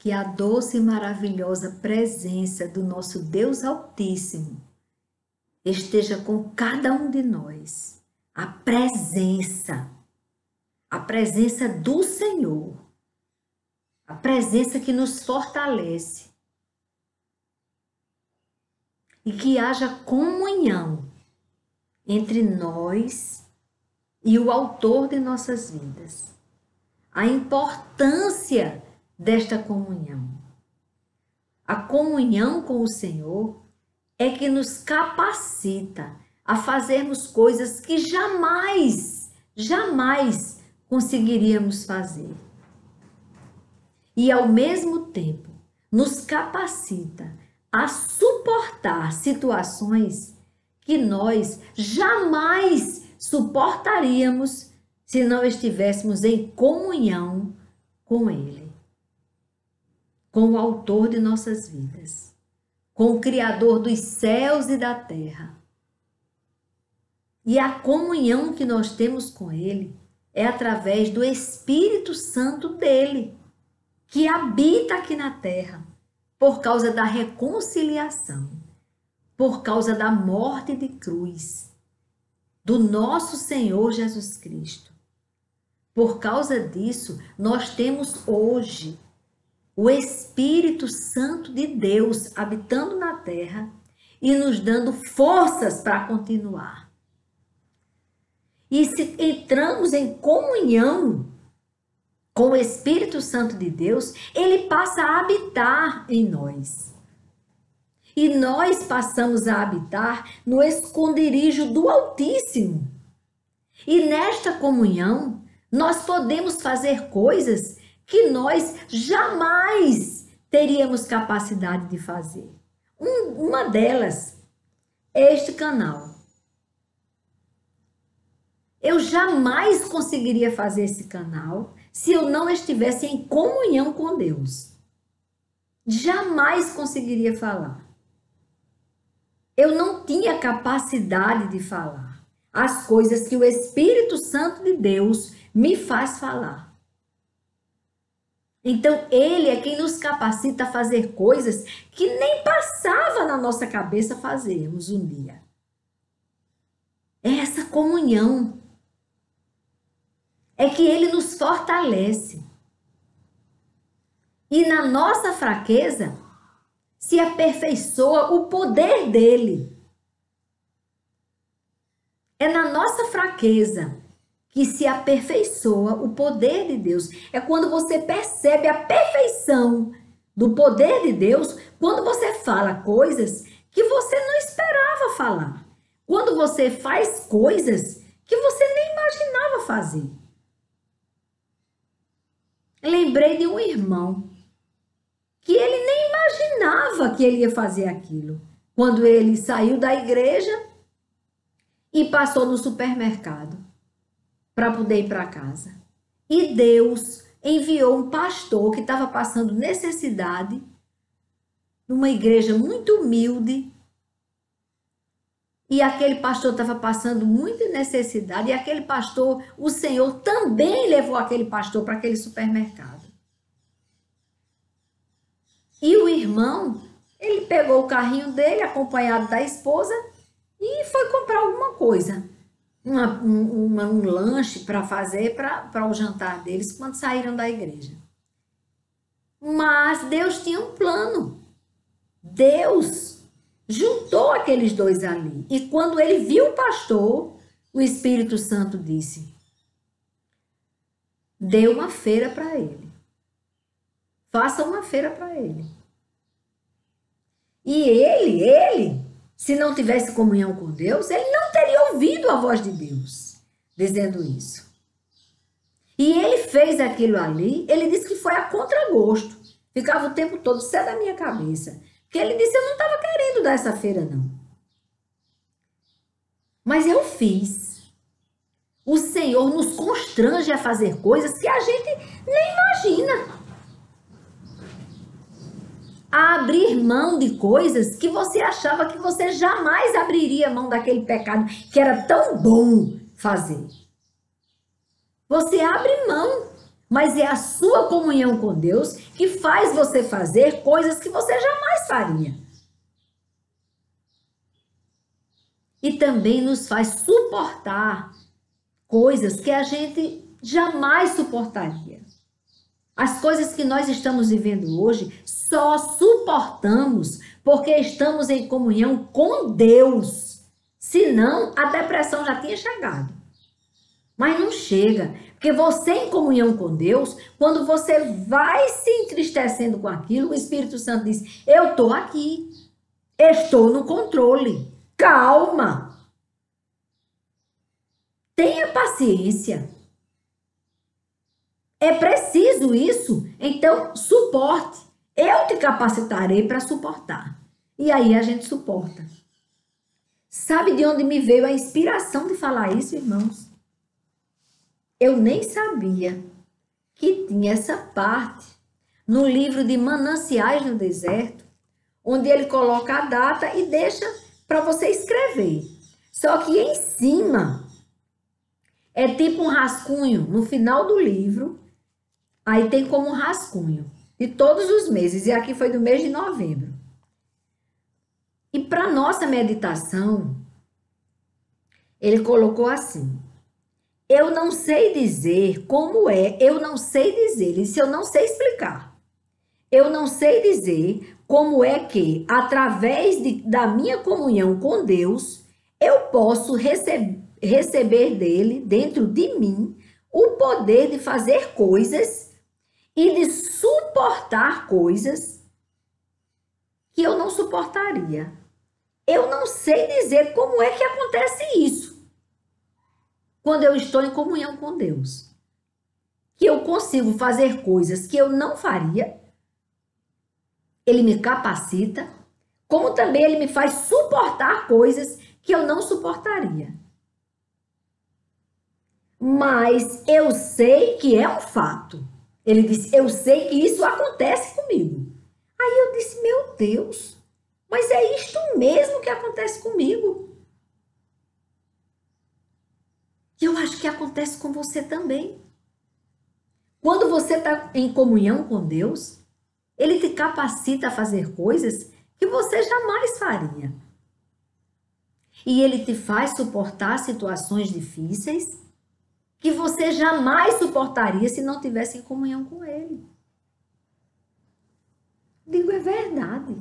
que a doce e maravilhosa presença do nosso Deus Altíssimo esteja com cada um de nós. A presença do Senhor, a presença que nos fortalece e que haja comunhão entre nós e o autor de nossas vidas. A importância desta comunhão. A comunhão com o Senhor é que nos capacita a fazermos coisas que jamais conseguiríamos fazer. E ao mesmo tempo nos capacita a suportar situações que nós jamais suportaríamos se não estivéssemos em comunhão com Ele, com o autor de nossas vidas, com o Criador dos céus e da terra. E a comunhão que nós temos com Ele é através do Espírito Santo dele, que habita aqui na terra, por causa da reconciliação, por causa da morte de cruz do nosso Senhor Jesus Cristo. Por causa disso, nós temos hoje o Espírito Santo de Deus habitando na terra e nos dando forças para continuar. E se entramos em comunhão com o Espírito Santo de Deus, ele passa a habitar em nós. E nós passamos a habitar no esconderijo do Altíssimo. E nesta comunhão, nós podemos fazer coisas que nós jamais teríamos capacidade de fazer. Uma delas é este canal. Eu jamais conseguiria fazer esse canal se eu não estivesse em comunhão com Deus. Jamais conseguiria falar. Eu não tinha capacidade de falar as coisas que o Espírito Santo de Deus me faz falar. Então, Ele é quem nos capacita a fazer coisas que nem passava na nossa cabeça fazermos um dia. É essa comunhão. É que Ele nos fortalece. E na nossa fraqueza se aperfeiçoa o poder dele. É na nossa fraqueza que se aperfeiçoa o poder de Deus. É quando você percebe a perfeição do poder de Deus, quando você fala coisas que você não esperava falar. Quando você faz coisas que você nem imaginava fazer. Lembrei de um irmão que ele nem imaginava que ele ia fazer aquilo. Quando ele saiu da igreja e passou no supermercado para poder ir para casa. E Deus enviou um pastor que estava passando necessidade numa igreja muito humilde. E aquele pastor estava passando muita necessidade. E aquele pastor, o Senhor também levou aquele pastor para aquele supermercado. E o irmão, ele pegou o carrinho dele, acompanhado da esposa, e foi comprar alguma coisa. Um lanche para fazer para o jantar deles quando saíram da igreja. Mas Deus tinha um plano. Deus juntou aqueles dois ali. E quando ele viu o pastor, o Espírito Santo disse: dê uma feira para ele. Faça uma feira para ele. E ele, se não tivesse comunhão com Deus, ele não teria ouvido a voz de Deus dizendo isso. E ele fez aquilo ali, ele disse que foi a contragosto. Ficava o tempo todo, isso é da minha cabeça. Porque ele disse, eu não estava querendo dar essa feira, não. Mas eu fiz. O Senhor nos constrange a fazer coisas que a gente nem imagina. A abrir mão de coisas que você achava que você jamais abriria mão daquele pecado que era tão bom fazer. Você abre mão, mas é a sua comunhão com Deus que faz você fazer coisas que você jamais faria. E também nos faz suportar coisas que a gente jamais suportaria. As coisas que nós estamos vivendo hoje só suportamos porque estamos em comunhão com Deus. Senão, a depressão já tinha chegado. Mas não chega, porque você em comunhão com Deus, quando você vai se entristecendo com aquilo, o Espírito Santo diz, eu estou aqui, estou no controle, calma, tenha paciência. É preciso isso, então suporte, eu te capacitarei para suportar. E aí a gente suporta. Sabe de onde me veio a inspiração de falar isso, irmãos? Eu nem sabia que tinha essa parte no livro de Mananciais no Deserto, onde ele coloca a data e deixa para você escrever. Só que em cima é tipo um rascunho no final do livro, aí tem como um rascunho de todos os meses, e aqui foi do mês de novembro. E para nossa meditação, ele colocou assim: eu não sei dizer como é, eu não sei dizer, isso eu não sei explicar. Eu não sei dizer como é que, através da minha comunhão com Deus, eu posso receber dele, dentro de mim, o poder de fazer coisas e de suportar coisas que eu não suportaria. Eu não sei dizer como é que acontece isso. Quando eu estou em comunhão com Deus, que eu consigo fazer coisas que eu não faria, ele me capacita, como também ele me faz suportar coisas que eu não suportaria. Mas eu sei que é um fato. Ele disse, eu sei que isso acontece comigo. Aí eu disse, meu Deus, mas é isto mesmo que acontece comigo. E eu acho que acontece com você também. Quando você está em comunhão com Deus, ele te capacita a fazer coisas que você jamais faria. E ele te faz suportar situações difíceis que você jamais suportaria se não tivesse em comunhão com ele. Digo, é verdade.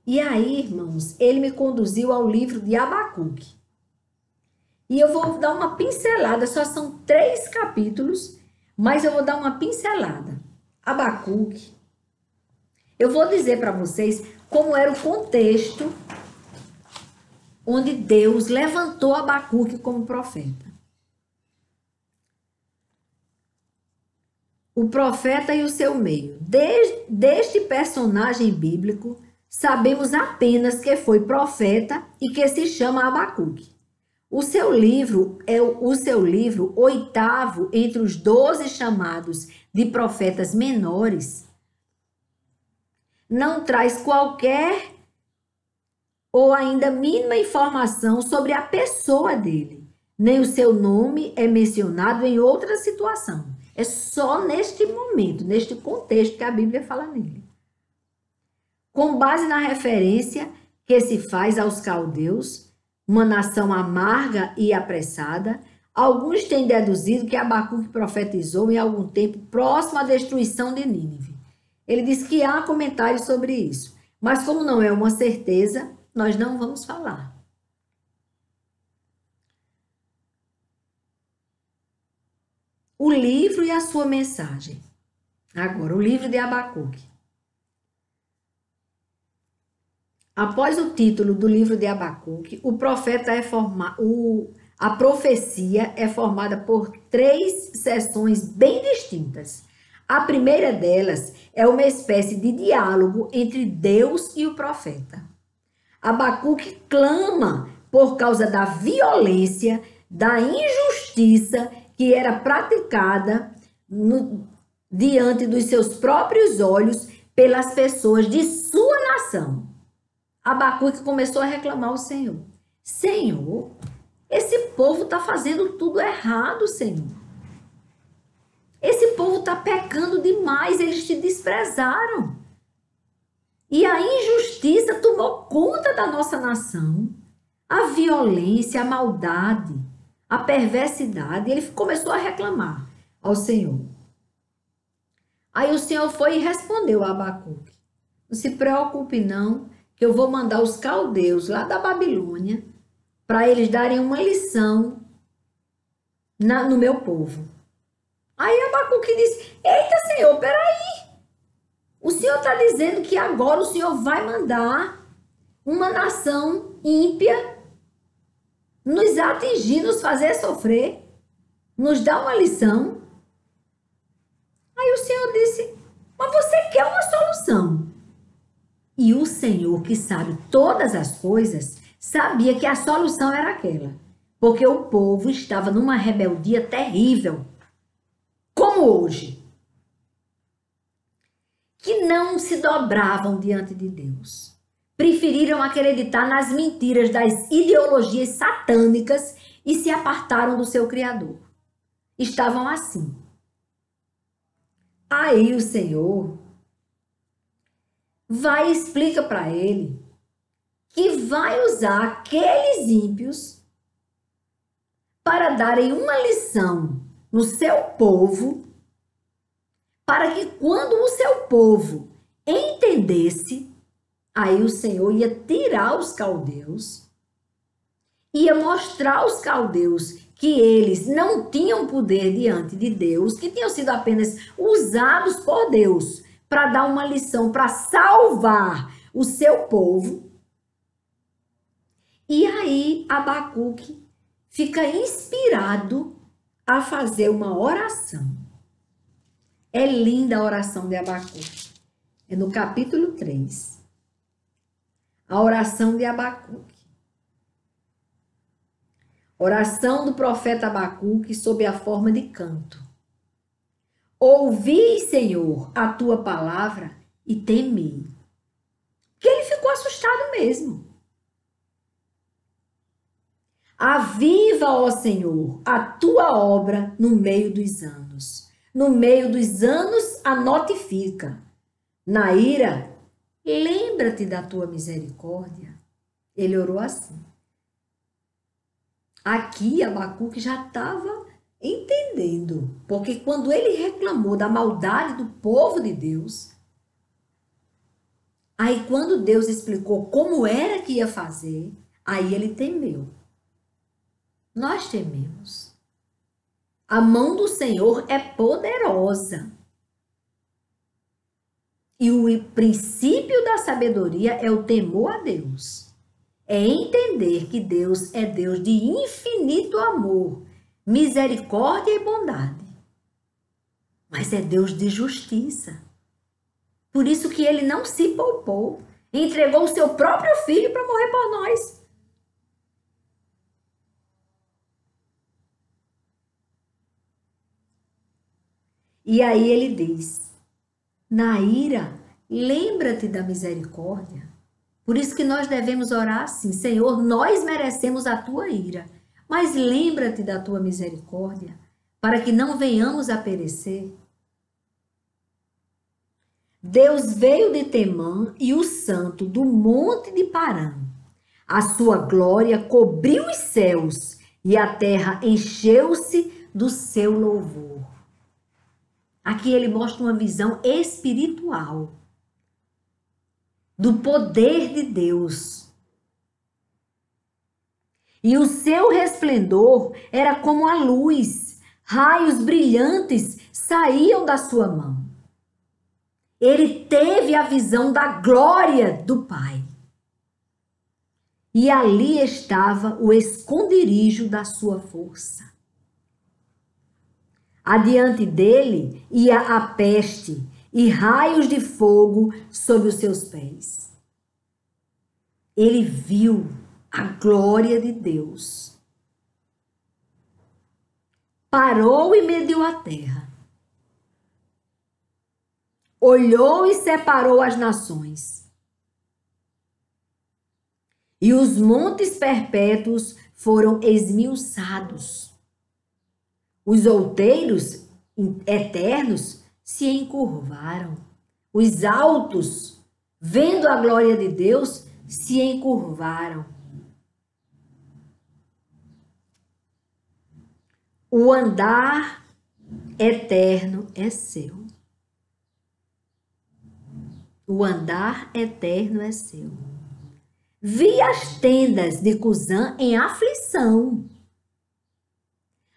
E aí, irmãos, ele me conduziu ao livro de Abacuque. E eu vou dar uma pincelada, só são 3 capítulos, mas eu vou dar uma pincelada. Abacuque. Eu vou dizer para vocês como era o contexto onde Deus levantou Abacuque como profeta. O profeta e o seu meio. Deste personagem bíblico, sabemos apenas que foi profeta e que se chama Abacuque. O seu livro é o seu livro 8º entre os 12 chamados de profetas menores. Não traz qualquer ou ainda mínima informação sobre a pessoa dele. Nem o seu nome é mencionado em outra situação. É só neste momento, neste contexto que a Bíblia fala nele. Com base na referência que se faz aos caldeus, uma nação amarga e apressada, alguns têm deduzido que Abacuque profetizou em algum tempo próximo à destruição de Nínive. Ele diz que há comentários sobre isso, mas como não é uma certeza, nós não vamos falar. O livro e a sua mensagem. Agora, o livro de Abacuque. Após o título do livro de Abacuque, o profeta a profecia é formada por 3 seções bem distintas. A primeira delas é uma espécie de diálogo entre Deus e o profeta. Abacuque clama por causa da violência, da injustiça que era praticada diante dos seus próprios olhos pelas pessoas de sua nação. Abacuque começou a reclamar ao Senhor. Senhor, esse povo está fazendo tudo errado, Senhor. Esse povo está pecando demais, eles te desprezaram. E a injustiça tomou conta da nossa nação. A violência, a maldade, a perversidade. Ele começou a reclamar ao Senhor. Aí o Senhor foi e respondeu a Abacuque: não se preocupe não, que eu vou mandar os caldeus lá da Babilônia para eles darem uma lição no meu povo. Aí Abacuque disse: eita, Senhor, peraí. O Senhor está dizendo que agora o Senhor vai mandar uma nação ímpia nos atingir, nos fazer sofrer, nos dar uma lição. Aí o Senhor disse: mas você quer uma solução? E o Senhor, que sabe todas as coisas, sabia que a solução era aquela, porque o povo estava numa rebeldia terrível, como hoje, que não se dobravam diante de Deus. Preferiram acreditar nas mentiras das ideologias satânicas e se apartaram do seu Criador. Estavam assim. Aí o Senhor vai e explica para ele que vai usar aqueles ímpios para darem uma lição no seu povo, para que quando o seu povo entendesse, aí o Senhor ia tirar os caldeus, ia mostrar aos caldeus que eles não tinham poder diante de Deus, que tinham sido apenas usados por Deus para dar uma lição, para salvar o seu povo. E aí Abacuque fica inspirado a fazer uma oração. É linda a oração de Abacuque. É no capítulo 3. A oração de Abacuque. Oração do profeta Abacuque sob a forma de canto. Ouvi, Senhor, a tua palavra e temi. Que ele ficou assustado mesmo. Aviva, ó Senhor, a tua obra no meio dos anos. No meio dos anos a notifica. Na ira, lembra-te da tua misericórdia. Ele orou assim. Aqui Abacuque já estava entendendo, porque quando ele reclamou da maldade do povo de Deus, aí quando Deus explicou como era que ia fazer, aí ele temeu. Nós tememos. A mão do Senhor é poderosa. E o princípio da sabedoria é o temor a Deus. É entender que Deus é Deus de infinito amor, misericórdia e bondade. Mas é Deus de justiça. Por isso que ele não se poupou. Entregou o seu próprio filho para morrer por nós. E aí ele diz: na ira, lembra-te da misericórdia. Por isso que nós devemos orar assim: Senhor, nós merecemos a tua ira, mas lembra-te da tua misericórdia, para que não venhamos a perecer. Deus veio de Temã e o santo do monte de Parã. A sua glória cobriu os céus e a terra encheu-se do seu louvor. Aqui ele mostra uma visão espiritual do poder de Deus. E o seu resplendor era como a luz, raios brilhantes saíam da sua mão. Ele teve a visão da glória do Pai. E ali estava o esconderijo da sua força. Adiante dele ia a peste e raios de fogo sob os seus pés. Ele viu a glória de Deus. Parou e mediu a terra. Olhou e separou as nações. E os montes perpétuos foram esmiuçados. Os outeiros eternos se encurvaram. Os altos, vendo a glória de Deus, se encurvaram. O andar eterno é seu. O andar eterno é seu. Vi as tendas de Cusã em aflição.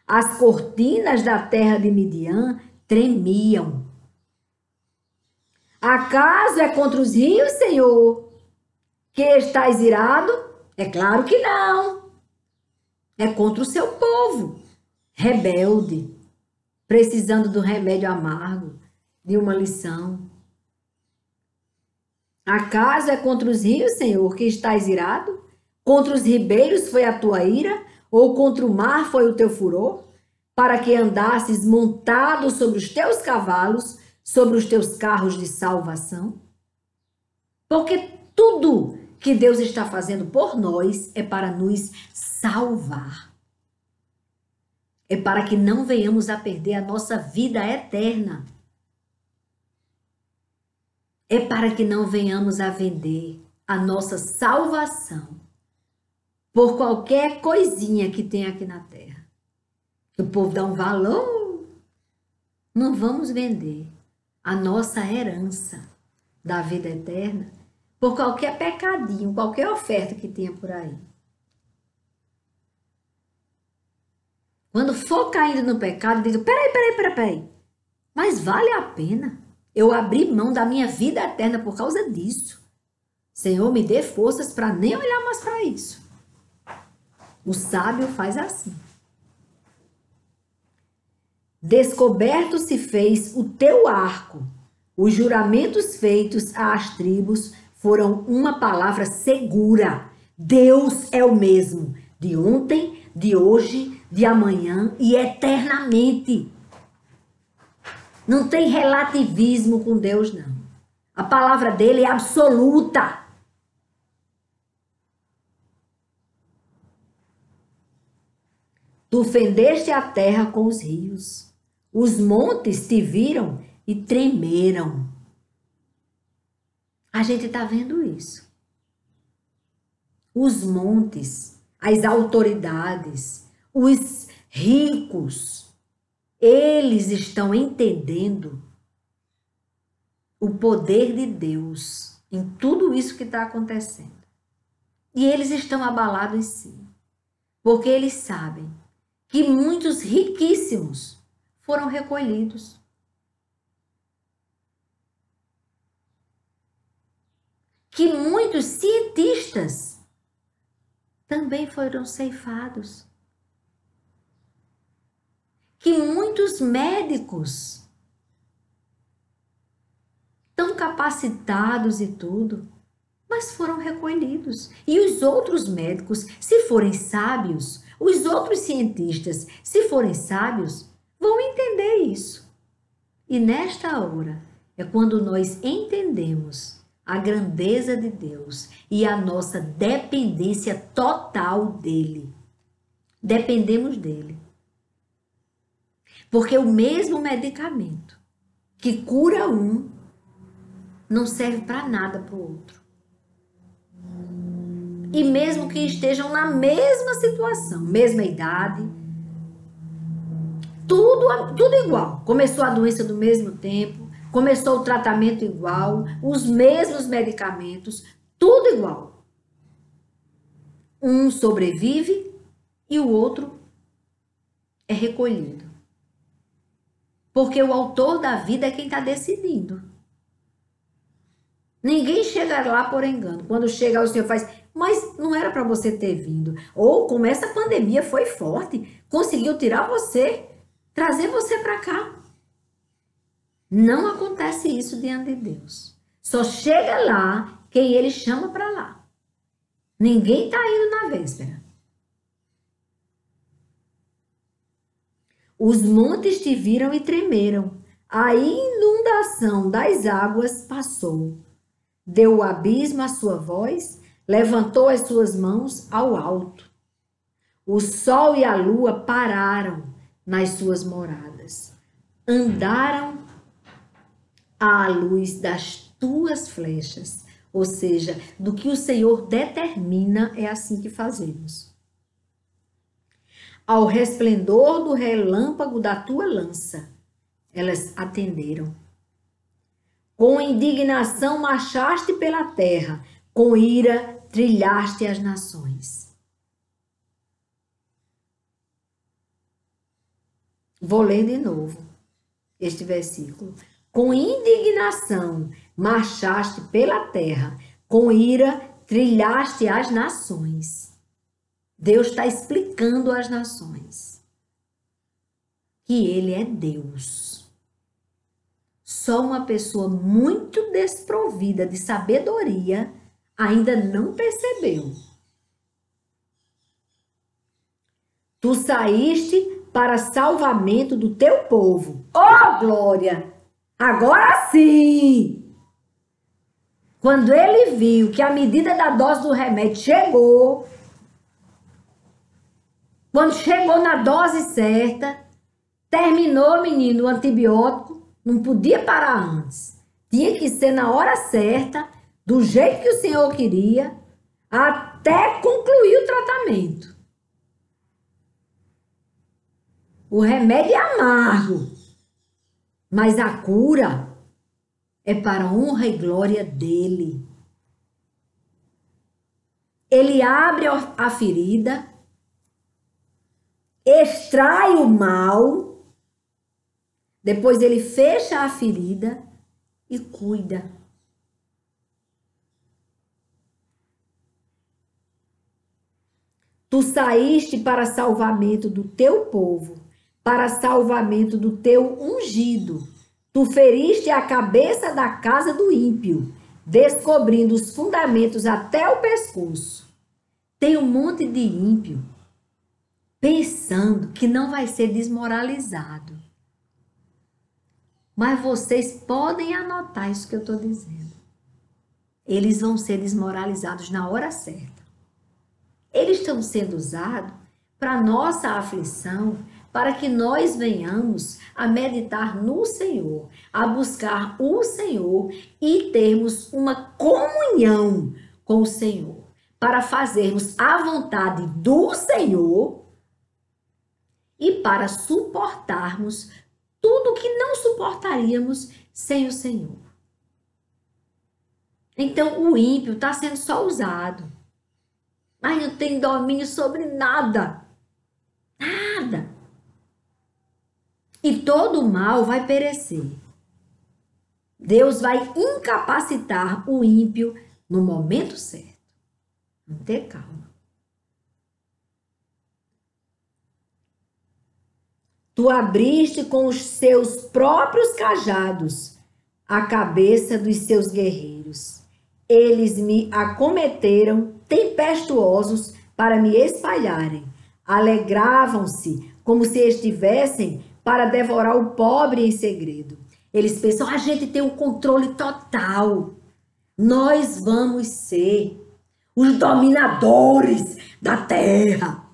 As cortinas da terra de Midian tremiam. Acaso é contra os rios, Senhor, que estás irado? É claro que não. É contra o seu povo, rebelde, precisando do remédio amargo, de uma lição. Acaso é contra os rios, Senhor, que estás irado? Contra os ribeiros foi a tua ira? Ou contra o mar foi o teu furor? Para que andasses montado sobre os teus cavalos, sobre os teus carros de salvação? Porque tudo que Deus está fazendo por nós é para nos salvar. É para que não venhamos a perder a nossa vida eterna. É para que não venhamos a vender a nossa salvação por qualquer coisinha que tem aqui na terra. O povo dá um valor. Não vamos vender a nossa herança da vida eterna por qualquer pecadinho, qualquer oferta que tenha por aí. Quando for caindo no pecado, diga, peraí. Mas vale a pena eu abrir mão da minha vida eterna por causa disso. Senhor, me dê forças para nem olhar mais para isso. O sábio faz assim. Descoberto se fez o teu arco. Os juramentos feitos às tribos foram uma palavra segura. Deus é o mesmo, de ontem, de hoje, de amanhã e eternamente. Não tem relativismo com Deus, não. A palavra dele é absoluta. Tu fendeste a terra com os rios. Os montes te viram e tremeram. A gente está vendo isso. Os montes, as autoridades, os ricos, eles estão entendendo o poder de Deus em tudo isso que está acontecendo. E eles estão abalados sim, porque eles sabem que muitos riquíssimos foram recolhidos. Que muitos cientistas também foram ceifados. Que muitos médicos tão capacitados e tudo, mas foram recolhidos. E os outros médicos, se forem sábios, os outros cientistas, se forem sábios, vão entender isso. E nesta hora é quando nós entendemos a grandeza de Deus e a nossa dependência total dele. Dependemos dele. Porque o mesmo medicamento que cura um não serve para nada para o outro. E mesmo que estejam na mesma situação, mesma idade, tudo igual. Começou a doença do mesmo tempo, começou o tratamento igual, os mesmos medicamentos, tudo igual. Um sobrevive e o outro é recolhido. Porque o autor da vida é quem está decidindo. Ninguém chega lá por engano. Quando chega, o Senhor faz, mas não era para você ter vindo. Ou como essa pandemia foi forte, conseguiu tirar você, trazer você para cá. Não acontece isso diante de Deus. Só chega lá quem ele chama para lá. Ninguém está indo na véspera. Os montes te viram e tremeram. A inundação das águas passou. Deu o abismo à sua voz, levantou as suas mãos ao alto. O sol e a lua pararam nas suas moradas. Andaram à luz das tuas flechas. Ou seja, do que o Senhor determina, é assim que fazemos. Ao resplendor do relâmpago da tua lança, elas atenderam. Com indignação marchaste pela terra, com ira trilhaste as nações. Vou ler de novo este versículo. Com indignação marchaste pela terra, com ira trilhaste as nações. Deus está explicando às nações que Ele é Deus. Só uma pessoa muito desprovida de sabedoria ainda não percebeu. Tu saíste para salvamento do teu povo. Oh, glória! Agora sim! Quando ele viu que a medida da dose do remédio chegou, quando chegou na dose certa, terminou, menino, o antibiótico, não podia parar antes. Tinha que ser na hora certa, do jeito que o Senhor queria, até concluir o tratamento. O remédio é amargo, mas a cura é para a honra e glória dele. Ele abre a ferida, extrai o mal, depois ele fecha a ferida e cuida. Tu saíste para salvamento do teu povo, para salvamento do teu ungido. Tu feriste a cabeça da casa do ímpio, descobrindo os fundamentos até o pescoço. Tem um monte de ímpio pensando que não vai ser desmoralizado. Mas vocês podem anotar isso que eu estou dizendo. Eles vão ser desmoralizados na hora certa. Eles estão sendo usados para nossa aflição, para que nós venhamos a meditar no Senhor, a buscar o Senhor e termos uma comunhão com o Senhor, para fazermos a vontade do Senhor e para suportarmos tudo que não suportaríamos sem o Senhor. Então, o ímpio está sendo só usado. Mas não tem domínio sobre nada. Nada. E todo o mal vai perecer. Deus vai incapacitar o ímpio no momento certo. Vamos ter calma. Tu abriste com os seus próprios cajados a cabeça dos seus guerreiros. Eles me acometeram tempestuosos para me espalharem. Alegravam-se como se estivessem para devorar o pobre em segredo. Eles pensam, a gente tem um controle total. Nós vamos ser os dominadores da terra.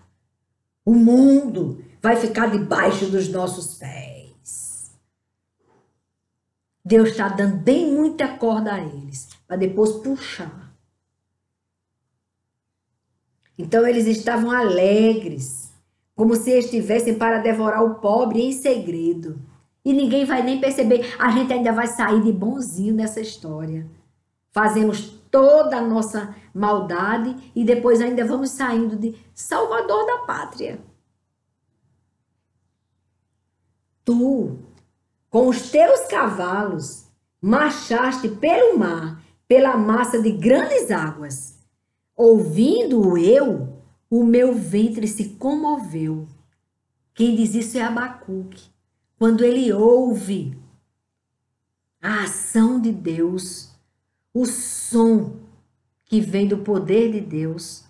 O mundo vai ficar debaixo dos nossos pés. Deus está dando bem muita corda a eles, para depois puxar. Então eles estavam alegres, como se estivessem para devorar o pobre em segredo. E ninguém vai nem perceber, a gente ainda vai sair de bonzinho nessa história. Fazemos toda a nossa maldade e depois ainda vamos saindo de salvador da pátria. Tu, com os teus cavalos, marchaste pelo mar, pela massa de grandes águas. Ouvindo eu, o meu ventre se comoveu. Quem diz isso é Abacuque. Quando ele ouve a ação de Deus, o som que vem do poder de Deus,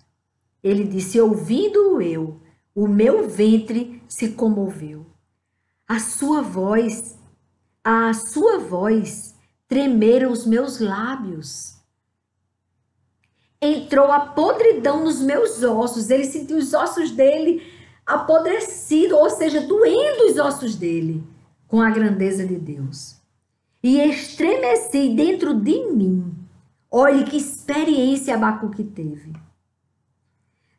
ele disse, ouvindo eu, o meu ventre se comoveu. A sua voz, tremeram os meus lábios. entrou a podridão nos meus ossos. Ele sentiu os ossos dele apodrecidos, ou seja, doendo os ossos dele com a grandeza de Deus. E estremeci dentro de mim. Olhe que experiência Abacuque teve.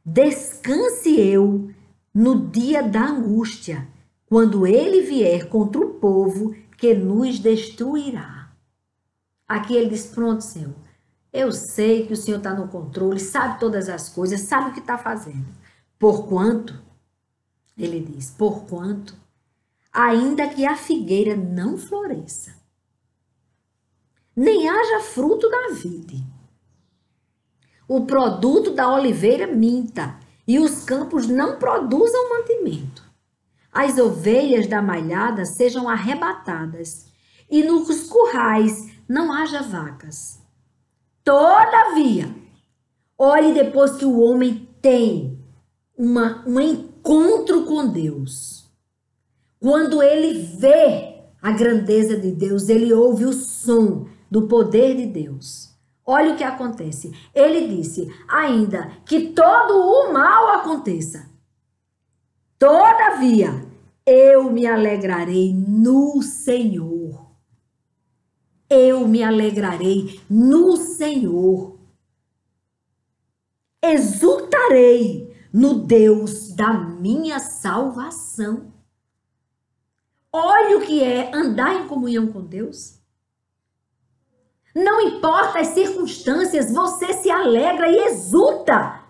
Descanse eu no dia da angústia, quando ele vier contra o povo que nos destruirá. Aqui ele diz, pronto, Senhor, eu sei que o Senhor está no controle, sabe todas as coisas, sabe o que está fazendo. Porquanto, ele diz, porquanto, ainda que a figueira não floresça, nem haja fruto da vide, o produto da oliveira minta, e os campos não produzam mantimento, as ovelhas da malhada sejam arrebatadas, e nos currais não haja vacas. Todavia, olhe depois que o homem tem um encontro com Deus. Quando ele vê a grandeza de Deus, ele ouve o som do poder de Deus. Olha o que acontece. Ele disse, ainda que todo o mal aconteça, todavia eu me alegrarei no Senhor. Eu me alegrarei no Senhor. Exultarei no Deus da minha salvação. Olha o que é andar em comunhão com Deus. Não importa as circunstâncias, você se alegra e exulta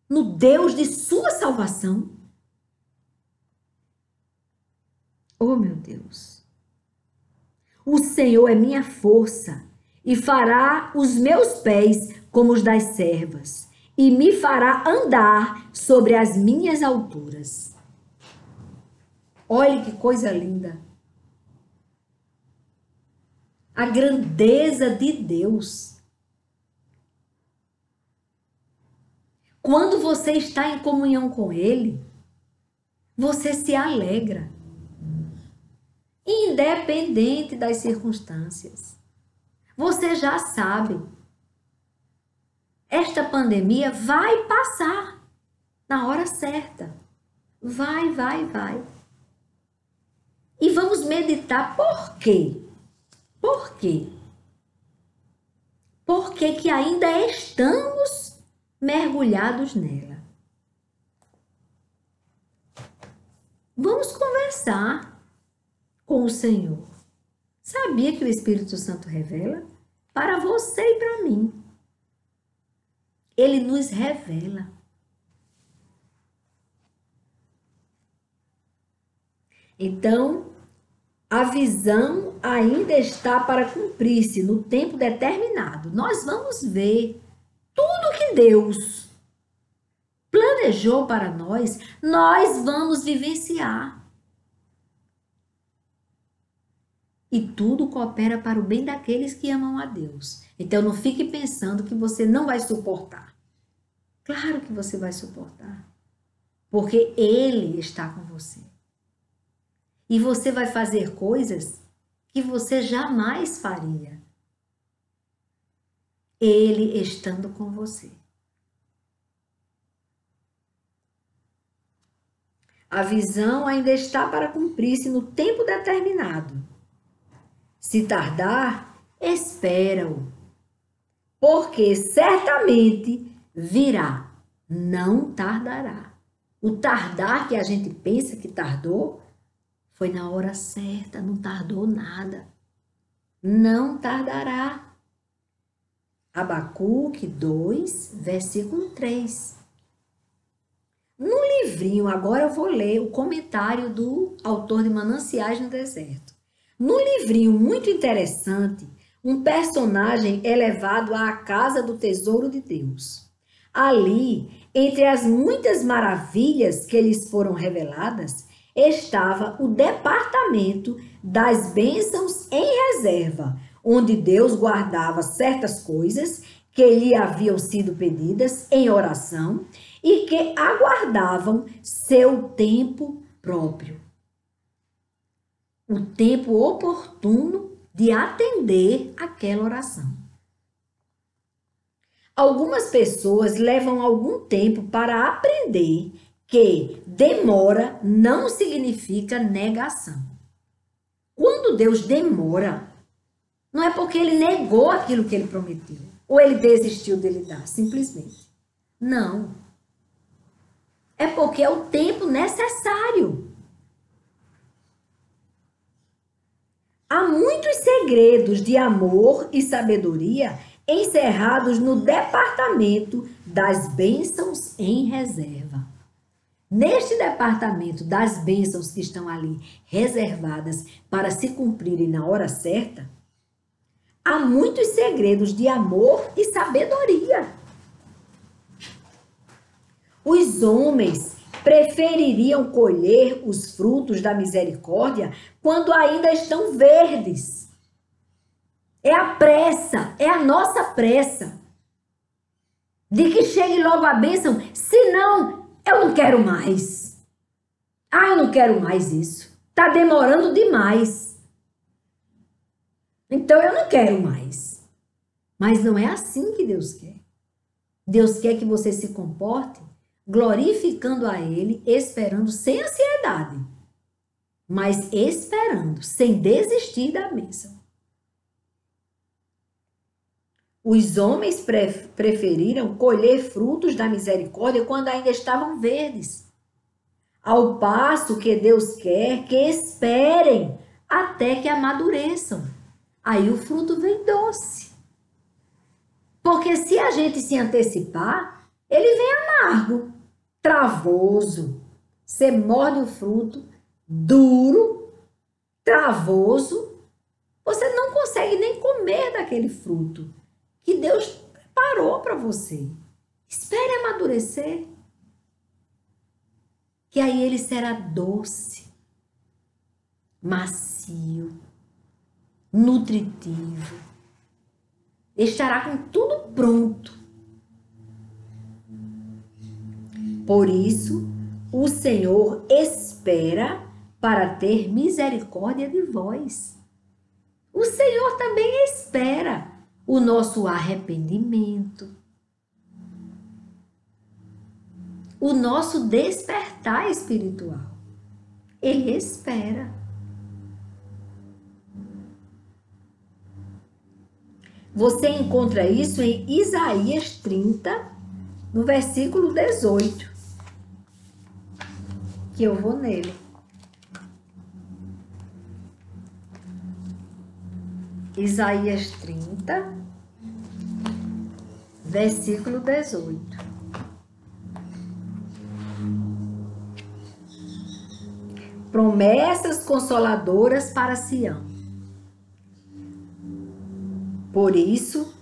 no Deus de sua salvação. Oh, meu Deus. O Senhor é minha força e fará os meus pés como os das servas e me fará andar sobre as minhas alturas. Olhe que coisa linda. A grandeza de Deus. Quando você está em comunhão com Ele, você se alegra. Independente das circunstâncias. Você já sabe. Esta pandemia vai passar na hora certa. Vai. E vamos meditar por quê? Por quê? Porque que ainda estamos mergulhados nela. Vamos conversar com o Senhor. Sabia que o Espírito Santo revela? Para você e para mim. Ele nos revela. Então, a visão ainda está para cumprir-se no tempo determinado. Nós vamos ver tudo que Deus planejou para nós, nós vamos vivenciar. E tudo coopera para o bem daqueles que amam a Deus. Então não fique pensando que você não vai suportar. Claro que você vai suportar. Porque Ele está com você. E você vai fazer coisas que você jamais faria. Ele estando com você. A visão ainda está para cumprir-se no tempo determinado. Se tardar, espera-o, porque certamente virá, não tardará. O tardar que a gente pensa que tardou, foi na hora certa, não tardou nada. Não tardará. Abacuque 2, versículo 3. No livrinho, agora eu vou ler o comentário do autor de Mananciais no Deserto. No livrinho muito interessante, um personagem é levado à casa do tesouro de Deus. Ali, entre as muitas maravilhas que lhes foram reveladas, estava o departamento das bênçãos em reserva, onde Deus guardava certas coisas que lhe haviam sido pedidas em oração e que aguardavam seu tempo próprio. O tempo oportuno de atender aquela oração. Algumas pessoas levam algum tempo para aprender que demora não significa negação. Quando Deus demora, não é porque ele negou aquilo que ele prometeu, ou ele desistiu dele dar, simplesmente. Não. É porque é o tempo necessário. Há muitos segredos de amor e sabedoria encerrados no departamento das bênçãos em reserva. Neste departamento das bênçãos que estão ali reservadas para se cumprirem na hora certa, há muitos segredos de amor e sabedoria. Os homens prefeririam colher os frutos da misericórdia quando ainda estão verdes. É a pressa, é a nossa pressa de que chegue logo a bênção, senão eu não quero mais. Ah, eu não quero mais isso. Tá demorando demais. Então eu não quero mais. Mas não é assim que Deus quer. Deus quer que você se comporte glorificando a Ele, esperando sem ansiedade, mas esperando, sem desistir da bênção. Os homens preferiram colher frutos da misericórdia quando ainda estavam verdes, ao passo que Deus quer que esperem até que amadureçam. Aí o fruto vem doce. Porque se a gente se antecipar, ele vem amargo, travoso. Você morde o fruto, duro, travoso. Você não consegue nem comer daquele fruto que Deus preparou para você. Espere amadurecer, que aí ele será doce, macio, nutritivo. Estará com tudo pronto. Por isso, o Senhor espera para ter misericórdia de vós. O Senhor também espera o nosso arrependimento, o nosso despertar espiritual. Ele espera. Você encontra isso em Isaías 30, no versículo 18. Que eu vou nele. Isaías 30, versículo 18. Promessas consoladoras para Sião. Por isso,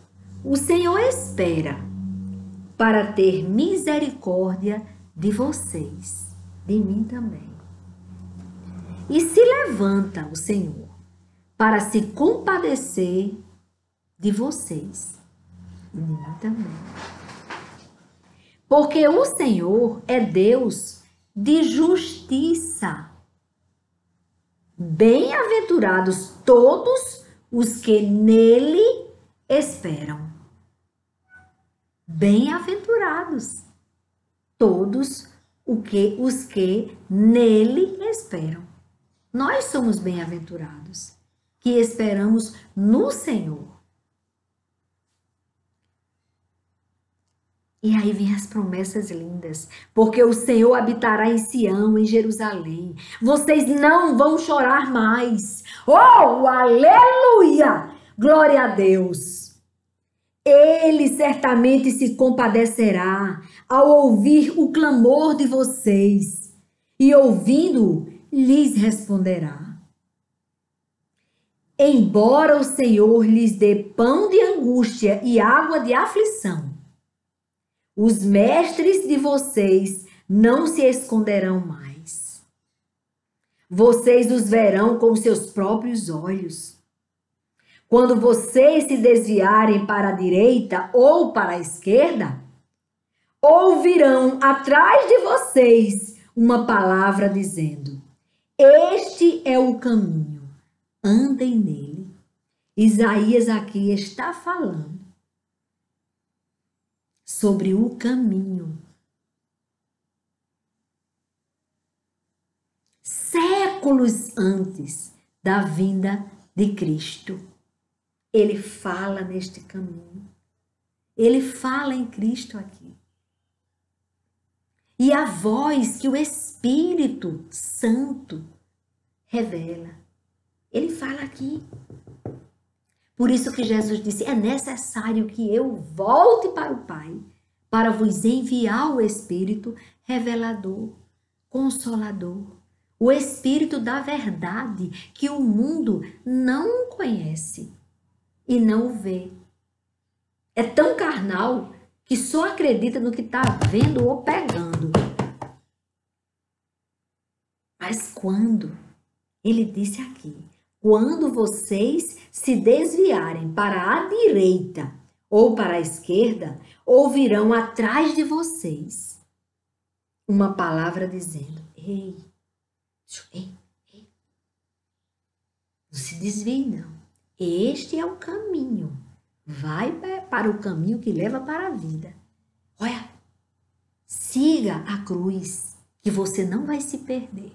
o Senhor espera para ter misericórdia de vocês, de mim também. E se levanta o Senhor para se compadecer de vocês, e de mim também. Porque o Senhor é Deus de justiça. Bem-aventurados todos os que nele esperam. Bem-aventurados todos os que nele esperam. Nós somos bem-aventurados, que esperamos no Senhor. E aí vem as promessas lindas, porque o Senhor habitará em Sião, em Jerusalém. Vocês não vão chorar mais. Oh, aleluia! Glória a Deus! Ele certamente se compadecerá ao ouvir o clamor de vocês e ouvindo, lhes responderá. Embora o Senhor lhes dê pão de angústia e água de aflição, os mestres de vocês não se esconderão mais. Vocês os verão com seus próprios olhos. Quando vocês se desviarem para a direita ou para a esquerda, ouvirão atrás de vocês uma palavra dizendo: este é o caminho, andem nele. Isaías aqui está falando sobre o caminho. Séculos antes da vinda de Cristo, ele fala neste caminho. Ele fala em Cristo aqui. E a voz que o Espírito Santo revela, ele fala aqui. Por isso que Jesus disse, é necessário que eu volte para o Pai, para vos enviar o Espírito revelador, consolador, o Espírito da verdade que o mundo não conhece e não vê. É tão carnal que só acredita no que está vendo ou pegando. Mas quando, ele disse aqui, quando vocês se desviarem para a direita ou para a esquerda, ouvirão atrás de vocês uma palavra dizendo, ei, não se desvie não, este é o caminho. Vai para o caminho que leva para a vida. Olha, siga a cruz, que você não vai se perder.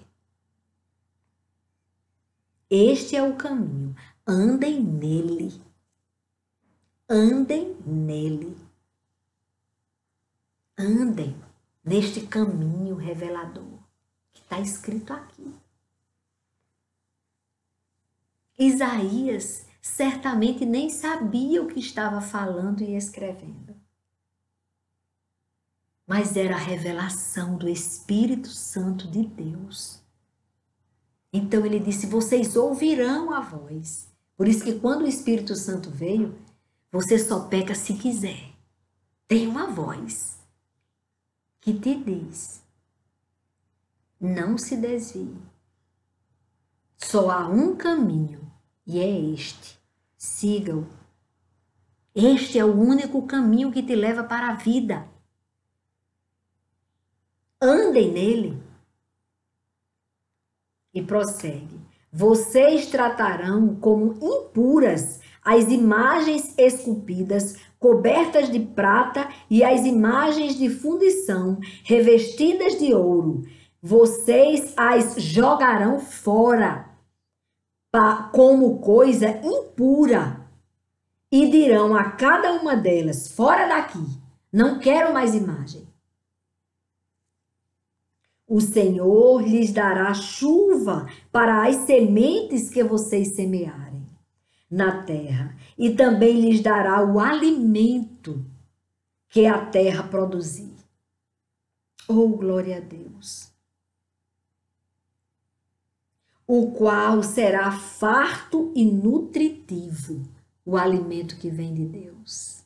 Este é o caminho. Andem nele. Andem nele. Andem neste caminho revelador que está escrito aqui. Isaías certamente nem sabia o que estava falando e escrevendo. Mas era a revelação do Espírito Santo de Deus. Então ele disse, vocês ouvirão a voz. Por isso que quando o Espírito Santo veio, você só peca se quiser. Tem uma voz que te diz, não se desvie. Só há um caminho e é este. Siga-o. Este é o único caminho que te leva para a vida. Andem nele. E prossegue. Vocês tratarão como impuras as imagens esculpidas, cobertas de prata e as imagens de fundição, revestidas de ouro. Vocês as jogarão fora como coisa impura e dirão a cada uma delas, fora daqui, não quero mais imagem. O Senhor lhes dará chuva para as sementes que vocês semearem na terra, e também lhes dará o alimento que a terra produzir. Oh, glória a Deus! O qual será farto e nutritivo, o alimento que vem de Deus.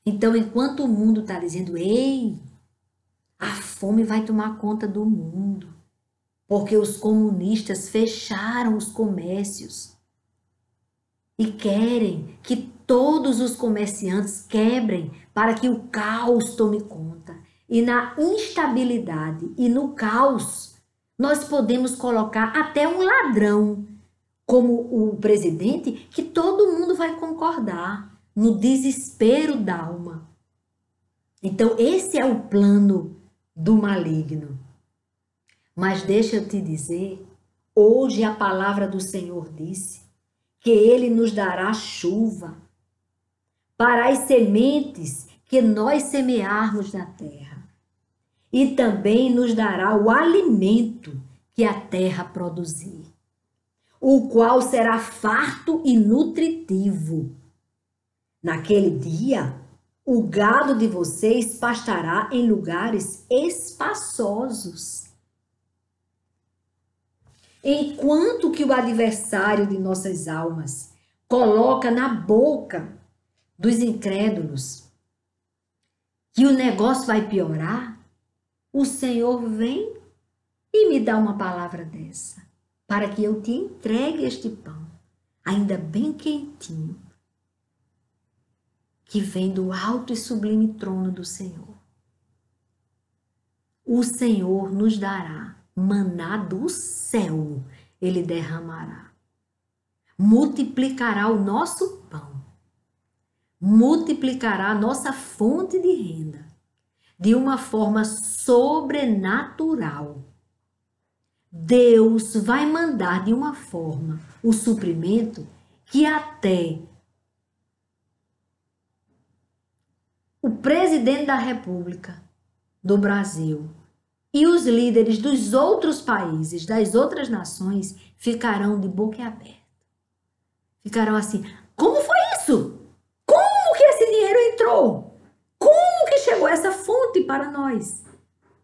Então, enquanto o mundo está dizendo, ei, a fome vai tomar conta do mundo, porque os comunistas fecharam os comércios e querem que todos os comerciantes quebrem para que o caos tome conta. E na instabilidade e no caos, nós podemos colocar até um ladrão como o presidente, que todo mundo vai concordar no desespero da alma. Então, esse é o plano do maligno. Mas deixa eu te dizer, hoje a palavra do Senhor disse que Ele nos dará chuva para as sementes que nós semearmos na terra. E também nos dará o alimento que a terra produzir, o qual será farto e nutritivo. Naquele dia, o gado de vocês pastará em lugares espaçosos. Enquanto que o adversário de nossas almas coloca na boca dos incrédulos que o negócio vai piorar, o Senhor vem e me dá uma palavra dessa, para que eu te entregue este pão, ainda bem quentinho, que vem do alto e sublime trono do Senhor. O Senhor nos dará maná do céu, Ele derramará. Multiplicará o nosso pão multiplicará a nossa fonte de renda de uma forma sobrenatural. Deus vai mandar de uma forma o suprimento que até o presidente da República do Brasil e os líderes dos outros países, das outras nações, ficarão de boca aberta. Ficarão assim: como foi isso? Como que esse dinheiro entrou? Como que chegou essa fonte para nós?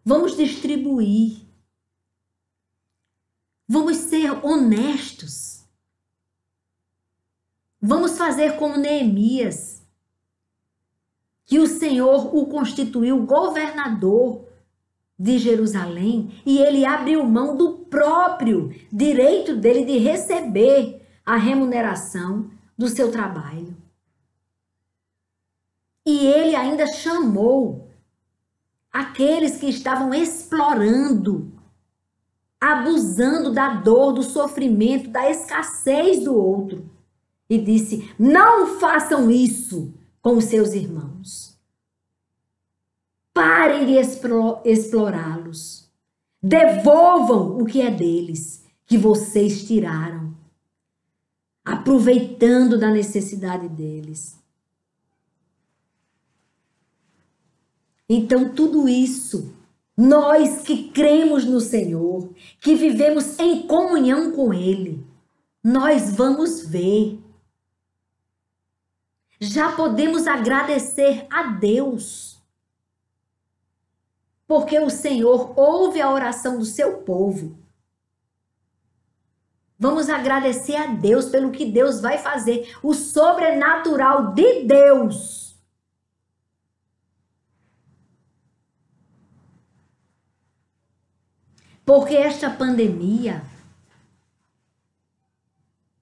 Vamos distribuir. Vamos ser honestos. Vamos fazer como Neemias, que o Senhor o constituiu governador de Jerusalém e ele abriu mão do próprio direito dele de receber a remuneração do seu trabalho. E ele ainda chamou aqueles que estavam explorando, abusando da dor, do sofrimento, da escassez do outro. E disse: não façam isso com os seus irmãos. Parem de explorá-los. Devolvam o que é deles, que vocês tiraram, aproveitando da necessidade deles. Então, tudo isso, nós que cremos no Senhor, que vivemos em comunhão com Ele, nós vamos ver. Já podemos agradecer a Deus, porque o Senhor ouve a oração do seu povo. Vamos agradecer a Deus pelo que Deus vai fazer, o sobrenatural de Deus. Porque esta pandemia,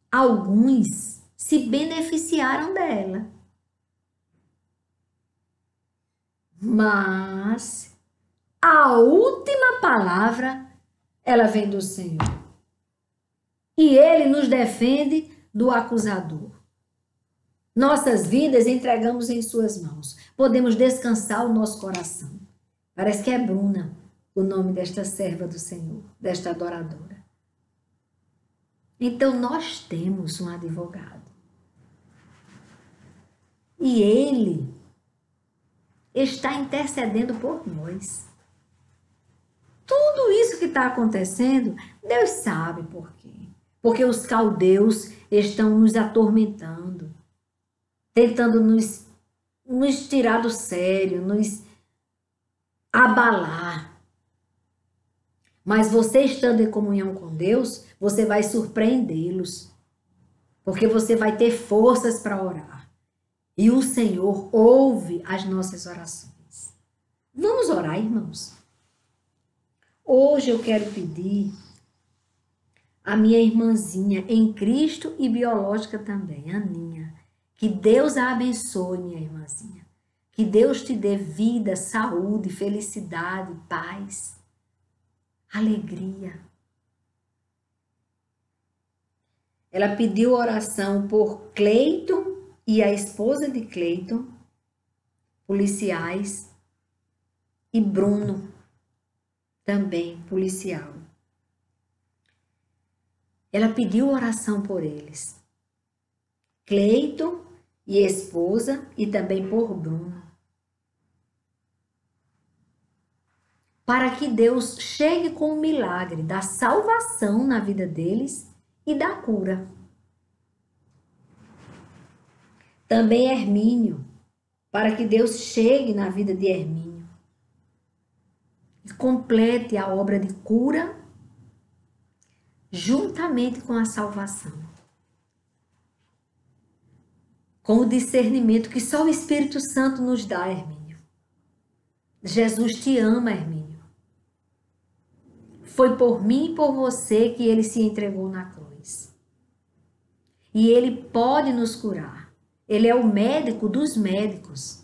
alguns se beneficiaram dela. Mas a última palavra, ela vem do Senhor. E Ele nos defende do acusador. Nossas vidas entregamos em suas mãos. Podemos descansar o nosso coração. Parece que é Bruna o nome desta serva do Senhor, desta adoradora. Então, nós temos um advogado. E ele está intercedendo por nós. Tudo isso que está acontecendo, Deus sabe por quê. Porque os caldeus estão nos atormentando, tentando nos tirar do sério, nos abalar. Mas você estando em comunhão com Deus, você vai surpreendê-los. Porque você vai ter forças para orar. E o Senhor ouve as nossas orações. Vamos orar, irmãos? Hoje eu quero pedir a minha irmãzinha em Cristo e biológica também, Aninha, que Deus a abençoe, minha irmãzinha. Que Deus te dê vida, saúde, felicidade, paz, alegria. Ela pediu oração por Cleiton e a esposa de Cleiton, policiais, e Bruno, também policial. Ela pediu oração por eles. Cleiton e esposa e também por Bruno. Para que Deus chegue com o milagre da salvação na vida deles e da cura. Também Hermínio, para que Deus chegue na vida de Hermínio e complete a obra de cura juntamente com a salvação. Com o discernimento que só o Espírito Santo nos dá, Hermínio. Jesus te ama, Hermínio. Foi por mim e por você que ele se entregou na cruz. E ele pode nos curar. Ele é o médico dos médicos.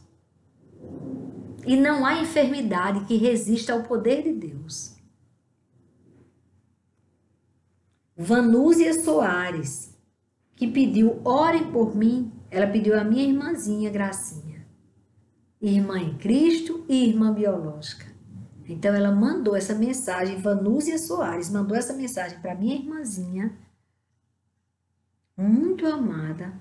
E não há enfermidade que resista ao poder de Deus. Vanúzia Soares, que pediu: orem por mim, Ela pediu a minha irmãzinha Gracinha, irmã em Cristo e irmã biológica. Então ela mandou essa mensagem, Vanúzia Soares mandou essa mensagem para minha irmãzinha, muito amada,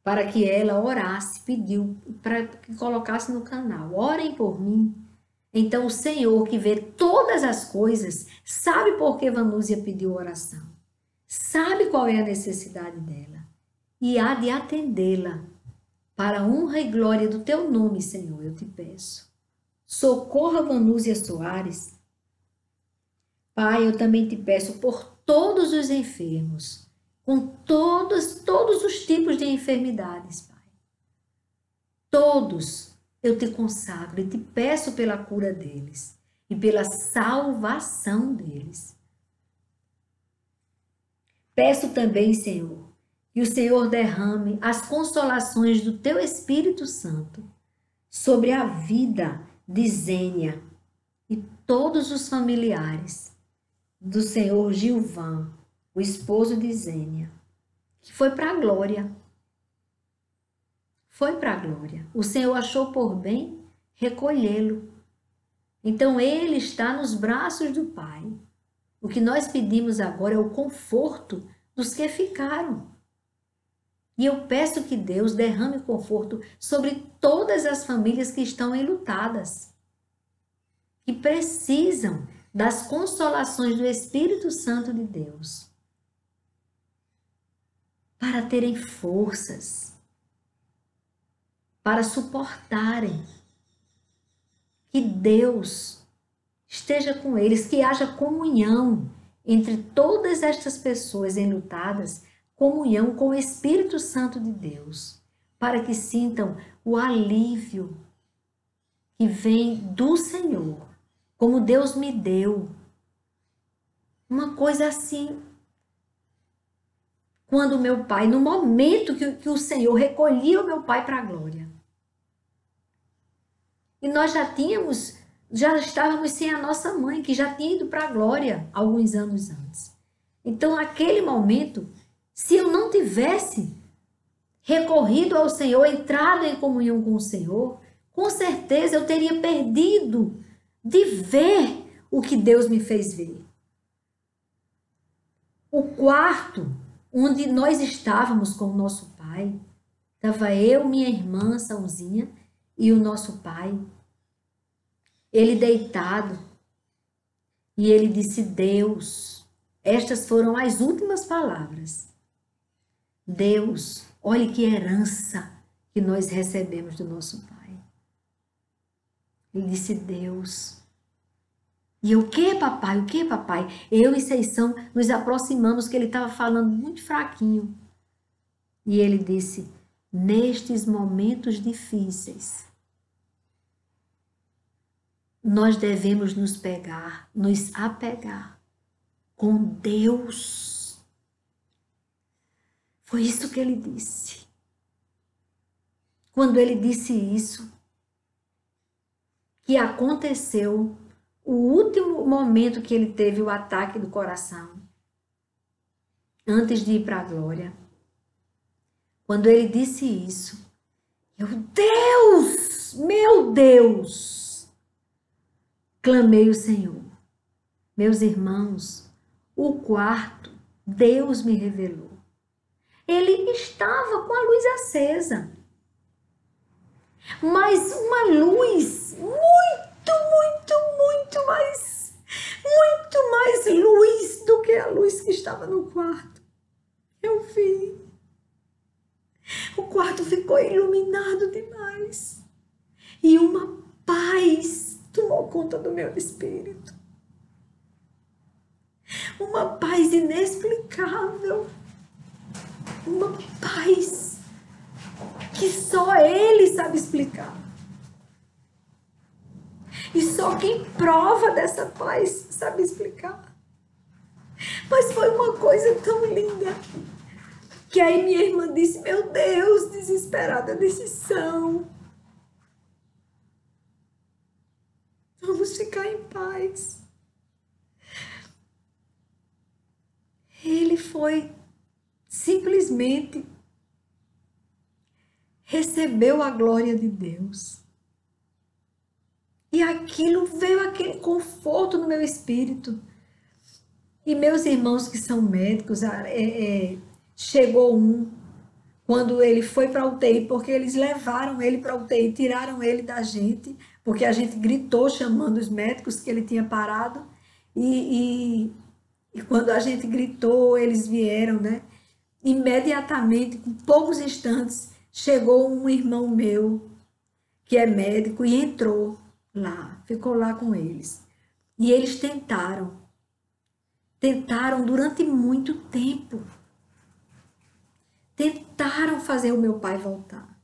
para que ela orasse, pediu para que colocasse no canal. Orem por mim. Então o Senhor, que vê todas as coisas, sabe por que Vanúzia pediu oração. Sabe qual é a necessidade dela. E há de atendê-la. Para a honra e glória do teu nome, Senhor, eu te peço. Socorra Vanúzia Soares. Pai, eu também te peço por todos os enfermos, com todos os tipos de enfermidades, Pai. Todos eu te consagro e te peço pela cura deles e pela salvação deles. Peço também, Senhor, que o Senhor derrame as consolações do teu Espírito Santo sobre a vida de Zênia e todos os familiares do Senhor Gilvan, o esposo de Zênia, que foi para a glória. Foi para a glória. O Senhor achou por bem recolhê-lo. Então ele está nos braços do Pai. O que nós pedimos agora é o conforto dos que ficaram. E eu peço que Deus derrame conforto sobre todas as famílias que estão enlutadas, que precisam das consolações do Espírito Santo de Deus, para terem forças, para suportarem. Que Deus esteja com eles, que haja comunhão entre todas estas pessoas enlutadas, comunhão com o Espírito Santo de Deus, para que sintam o alívio que vem do Senhor, como Deus me deu. Uma coisa assim, quando meu pai, no momento que o Senhor recolhia o meu pai para a glória, e nós já estávamos sem a nossa mãe, que já tinha ido para a glória alguns anos antes. Então, naquele momento, se eu não tivesse recorrido ao Senhor, entrado em comunhão com o Senhor, com certeza eu teria perdido de ver o que Deus me fez ver. O quarto onde nós estávamos com o nosso pai, estava eu, minha irmã Sãozinha e o nosso pai. Ele deitado, e ele disse: Deus, estas foram as últimas palavras. Deus, olhe que herança que nós recebemos do nosso pai. Ele disse: Deus. E eu, o que, papai? O que, papai? Eu e Seição nos aproximamos, que ele estava falando muito fraquinho. E ele disse: nestes momentos difíceis, nós devemos nos apegar com Deus. Foi isso que ele disse. Quando ele disse isso, que aconteceu o último momento que ele teve o ataque do coração, antes de ir para a glória. Quando ele disse isso, Deus, meu Deus, clamei o Senhor. Meus irmãos, o quarto, Deus me revelou. Ele estava com a luz acesa, mas uma luz muito mais luz do que a luz que estava no quarto. Eu vi. O quarto ficou iluminado demais. E uma paz tomou conta do meu espírito. Uma paz inexplicável. Uma paz que só Ele sabe explicar. E só quem prova dessa paz sabe explicar. Mas foi uma coisa tão linda, que aí minha irmã disse: meu Deus, desesperada, decisão. Vamos ficar em paz. Ele foi simplesmente recebeu a glória de Deus. E aquilo veio aquele conforto no meu espírito. E meus irmãos que são médicos, chegou um, quando ele foi para a UTI, porque eles levaram ele para a UTI, tiraram ele da gente, porque a gente gritou chamando os médicos que ele tinha parado. E quando a gente gritou, eles vieram, né? Imediatamente, com poucos instantes, chegou um irmão meu, que é médico, e entrou lá, ficou lá com eles. E eles tentaram durante muito tempo. Tentaram fazer o meu pai voltar.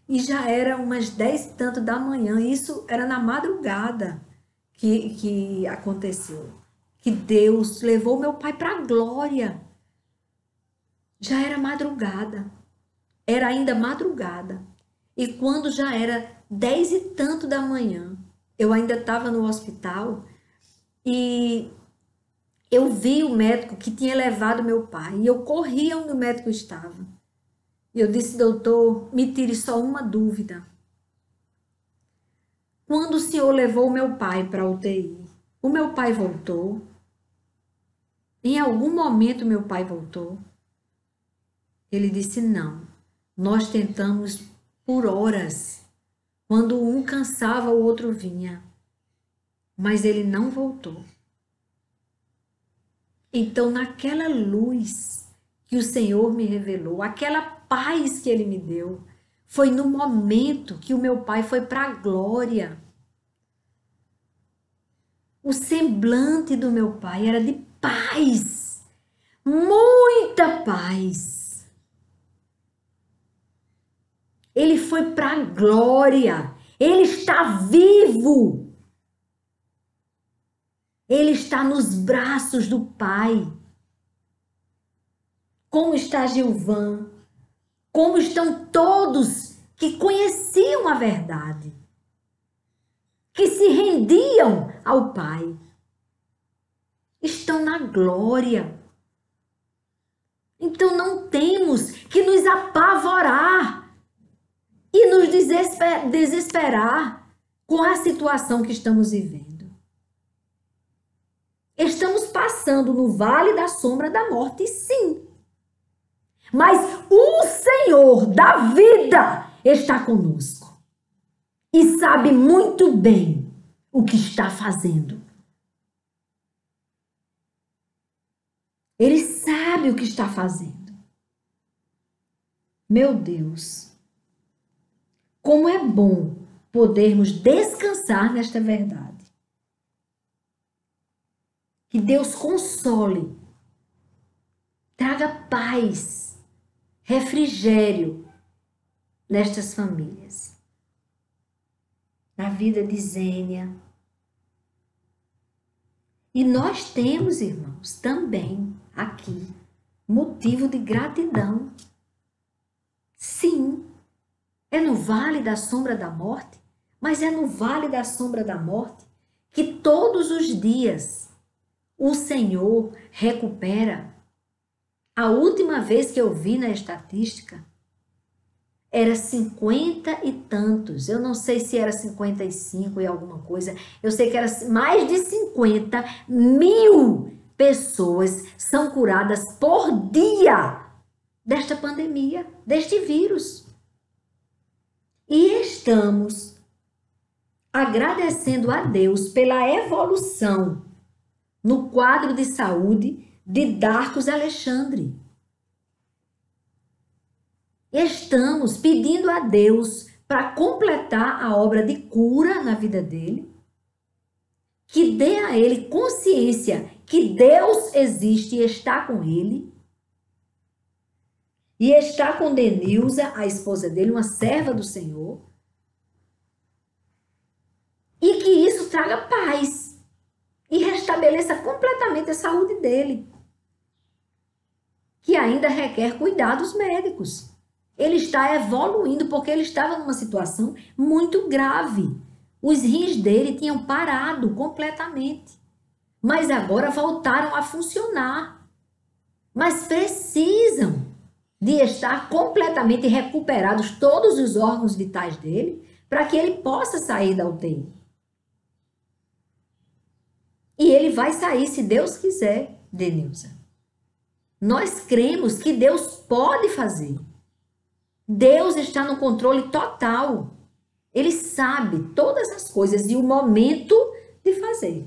E já era umas 10 e tanto da manhã, isso era na madrugada que aconteceu. Que Deus levou meu pai para a glória. Já era madrugada. Era ainda madrugada. E quando já era 10 e tanto da manhã, eu ainda estava no hospital e eu vi o médico que tinha levado meu pai. E eu corri onde o médico estava. E eu disse, doutor, me tire só uma dúvida. Quando o senhor levou meu pai para a UTI, o meu pai voltou? Em algum momento meu pai voltou? Ele disse, não. Nós tentamos por horas. Quando um cansava, o outro vinha. Mas ele não voltou. Então, naquela luz que o Senhor me revelou, aquela paz que Ele me deu, foi no momento que o meu pai foi para a glória. O semblante do meu pai era de paz, muita paz. Ele foi para a glória, ele está vivo. Ele está nos braços do Pai. Como está Gilvan? Como estão todos que conheciam a verdade? Que se rendiam ao Pai? Estão na glória. Então não temos que nos apavorar e nos desesperar com a situação que estamos vivendo. Estamos passando no vale da sombra da morte, sim. Mas o Senhor da vida está conosco. E sabe muito bem o que está fazendo. Ele sabe o que está fazendo. Meu Deus, como é bom podermos descansar nesta verdade. Que Deus console, traga paz, refrigério nestas famílias. Na vida de Zênia. E nós temos, irmãos, também aqui motivo de gratidão. Sim, é no vale da sombra da morte, mas é no vale da sombra da morte que todos os dias o Senhor recupera. A última vez que eu vi na estatística era 50 e tantos. Eu não sei se era 55 e alguma coisa. Eu sei que era mais de 50.000 pessoas são curadas por dia desta pandemia, deste vírus. E estamos agradecendo a Deus pela evolução no quadro de saúde de Darcos Alexandre. Estamos pedindo a Deus para completar a obra de cura na vida dele, que dê a ele consciência que Deus existe e está com ele, e está com Denilza, a esposa dele, uma serva do Senhor, e que isso traga paz e restabeleça completamente a saúde dele, que ainda requer cuidados médicos. Ele está evoluindo porque ele estava numa situação muito grave. Os rins dele tinham parado completamente, mas agora voltaram a funcionar. Mas precisam de estar completamente recuperados todos os órgãos vitais dele, para que ele possa sair da UTI. E ele vai sair, se Deus quiser, Denilza. Nós cremos que Deus pode fazer. Deus está no controle total. Ele sabe todas as coisas e o momento de fazer.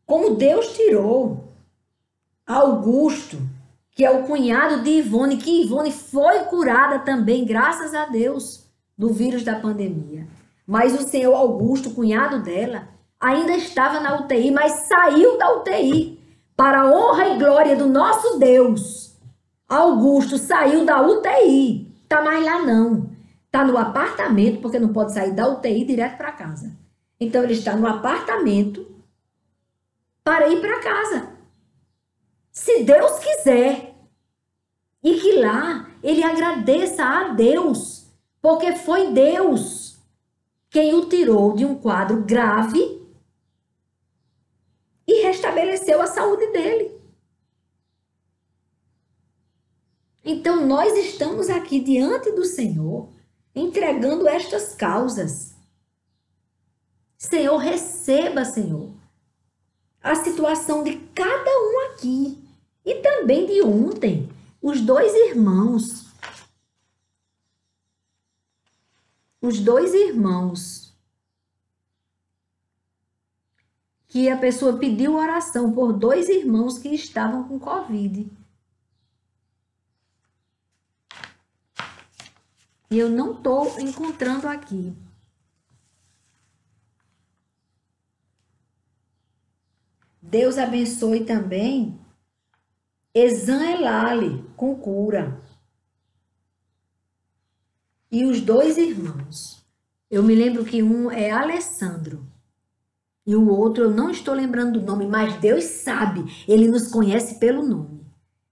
Como Deus tirou Augusto, que é o cunhado de Ivone, que Ivone foi curada também, graças a Deus, do vírus da pandemia. Mas o senhor Augusto, cunhado dela, ainda estava na UTI, mas saiu da UTI. Para a honra e glória do nosso Deus, Augusto saiu da UTI. Tá mais lá não. Tá no apartamento, porque não pode sair da UTI direto para casa. Então ele está no apartamento para ir para casa. Se Deus quiser. E que lá ele agradeça a Deus, porque foi Deus quem o tirou de um quadro grave e restabeleceu a saúde dele. Então, nós estamos aqui diante do Senhor, entregando estas causas. Senhor, receba, Senhor, a situação de cada um aqui. E também de ontem, os dois irmãos. Os dois irmãos. Que a pessoa pediu oração por dois irmãos que estavam com Covid. E eu não estou encontrando aqui. Deus abençoe também Ezan Elali, com cura. E os dois irmãos. Eu me lembro que um é Alessandro. E o outro eu não estou lembrando do nome, mas Deus sabe. Ele nos conhece pelo nome.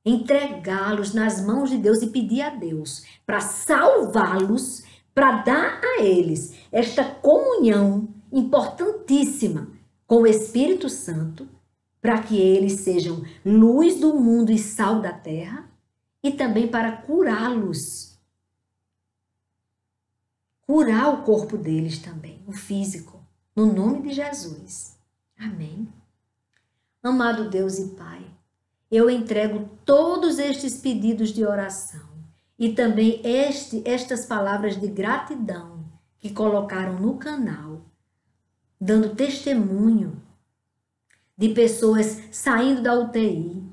Entregá-los nas mãos de Deus e pedir a Deus para salvá-los, para dar a eles esta comunhão importantíssima com o Espírito Santo, para que eles sejam luz do mundo e sal da terra, e também para curá-los. Curar o corpo deles também, o físico, no nome de Jesus. Amém. Amado Deus e Pai, eu entrego todos estes pedidos de oração e também estas palavras de gratidão que colocaram no canal, dando testemunho de pessoas saindo da UTI.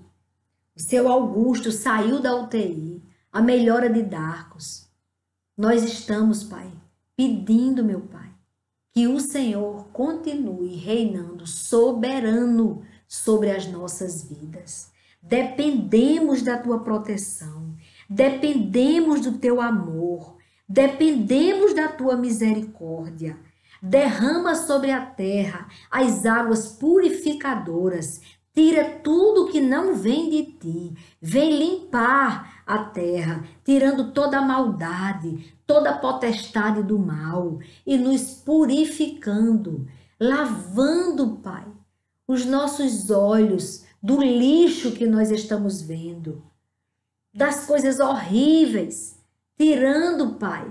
O seu Augusto saiu da UTI, a melhora de Darcos. Nós estamos, Pai, pedindo, meu Pai, que o Senhor continue reinando soberano sobre as nossas vidas. Dependemos da tua proteção, dependemos do teu amor, dependemos da tua misericórdia. Derrama sobre a terra as águas purificadoras, tira tudo que não vem de ti, vem limpar a terra, tirando toda a maldade, toda a potestade do mal e nos purificando, lavando, Pai, os nossos olhos do lixo que nós estamos vendo, das coisas horríveis, tirando, Pai,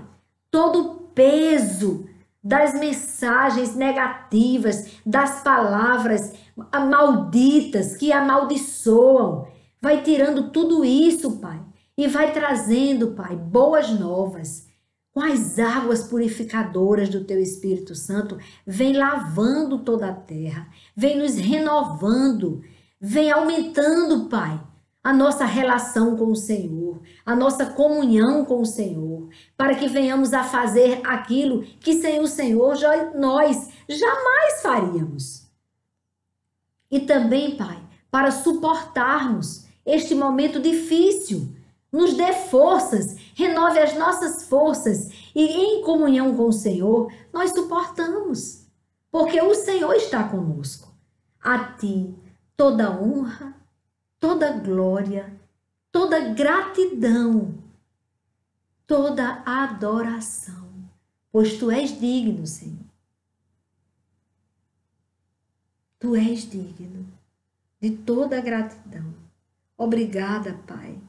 todo o peso das mensagens negativas, das palavras malditas que amaldiçoam. Vai tirando tudo isso, Pai, e vai trazendo, Pai, boas novas. Com as águas purificadoras do Teu Espírito Santo, vem lavando toda a terra, vem nos renovando, vem aumentando, Pai, a nossa relação com o Senhor, a nossa comunhão com o Senhor, para que venhamos a fazer aquilo que sem o Senhor nós jamais faríamos. E também, Pai, para suportarmos este momento difícil, nos dê forças, renove as nossas forças e em comunhão com o Senhor nós suportamos, porque o Senhor está conosco. A Ti toda honra, toda glória, toda gratidão, toda adoração, pois Tu és digno, Senhor. Tu és digno de toda gratidão, Obrigada, Pai.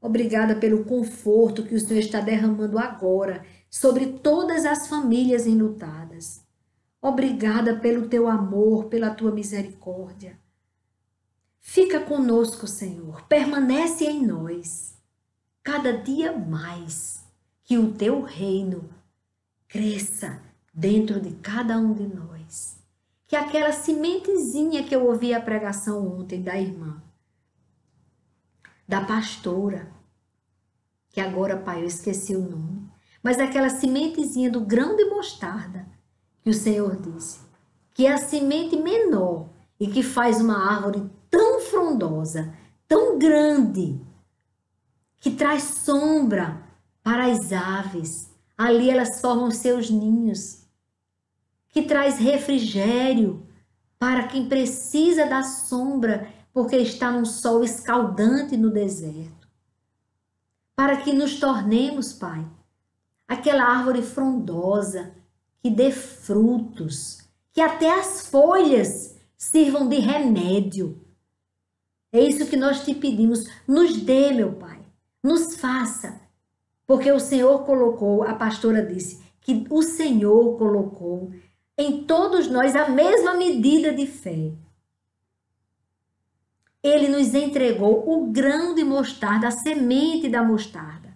Obrigada pelo conforto que o Senhor está derramando agora sobre todas as famílias enlutadas. Obrigada pelo teu amor, pela tua misericórdia. Fica conosco, Senhor. Permanece em nós. Cada dia mais que o teu reino cresça dentro de cada um de nós. Que aquela sementezinha que eu ouvi a pregação ontem da irmã, da pastora, que agora, Pai, eu esqueci o nome, mas aquela sementezinha do grão de mostarda, que o Senhor disse, que é a semente menor e que faz uma árvore tão frondosa, tão grande, que traz sombra para as aves. Ali elas formam seus ninhos, que traz refrigério para quem precisa da sombra, porque está num sol escaldante no deserto. Para que nos tornemos, Pai, aquela árvore frondosa, que dê frutos, que até as folhas sirvam de remédio. É isso que nós te pedimos. Nos dê, meu Pai, nos faça, porque o Senhor colocou, a pastora disse, que o Senhor colocou em todos nós a mesma medida de fé. Ele nos entregou o grão de mostarda, a semente da mostarda.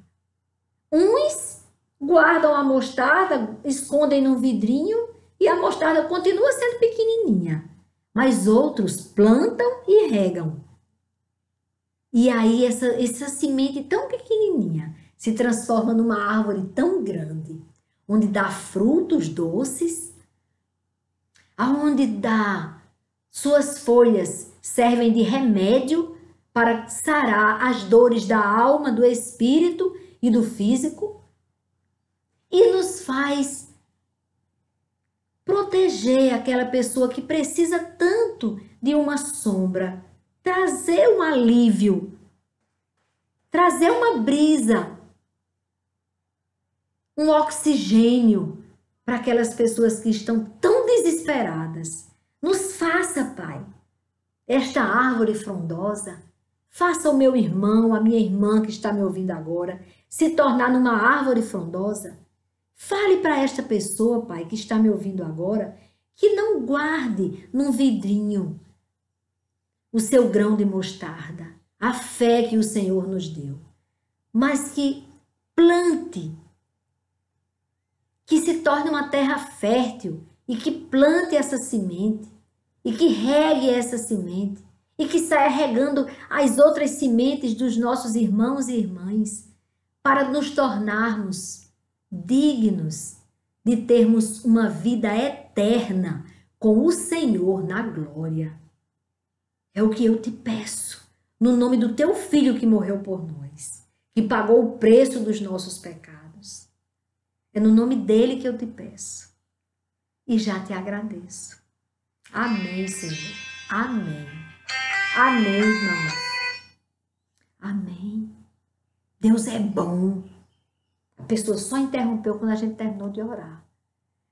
Uns guardam a mostarda, escondem num vidrinho e a mostarda continua sendo pequenininha. Mas outros plantam e regam. E aí essa semente tão pequenininha se transforma numa árvore tão grande, onde dá frutos doces, aonde dá suas folhas servem de remédio para sarar as dores da alma, do espírito e do físico, e nos faz proteger aquela pessoa que precisa tanto de uma sombra, trazer um alívio, trazer uma brisa, um oxigênio para aquelas pessoas que estão tão desesperadas. Nos faça, Pai, esta árvore frondosa, faça o meu irmão, a minha irmã que está me ouvindo agora, se tornar numa árvore frondosa. Fale para esta pessoa, Pai, que está me ouvindo agora, que não guarde num vidrinho o seu grão de mostarda, a fé que o Senhor nos deu, mas que plante, que se torne uma terra fértil e que plante essa semente e que regue essa semente e que saia regando as outras sementes dos nossos irmãos e irmãs para nos tornarmos dignos de termos uma vida eterna com o Senhor na glória. É o que eu te peço, no nome do teu Filho que morreu por nós, que pagou o preço dos nossos pecados. É no nome dele que eu te peço. E já te agradeço. Amém, Senhor. Amém. Amém, irmãos. Amém. Deus é bom. A pessoa só interrompeu quando a gente terminou de orar.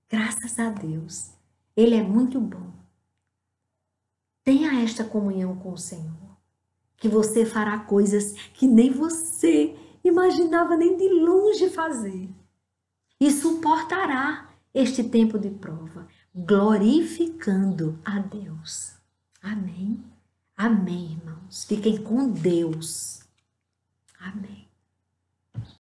Graças a Deus. Ele é muito bom. Tenha esta comunhão com o Senhor, que você fará coisas que nem você imaginava nem de longe fazer. E suportará este tempo de prova, glorificando a Deus. Amém? Amém, irmãos. Fiquem com Deus. Amém.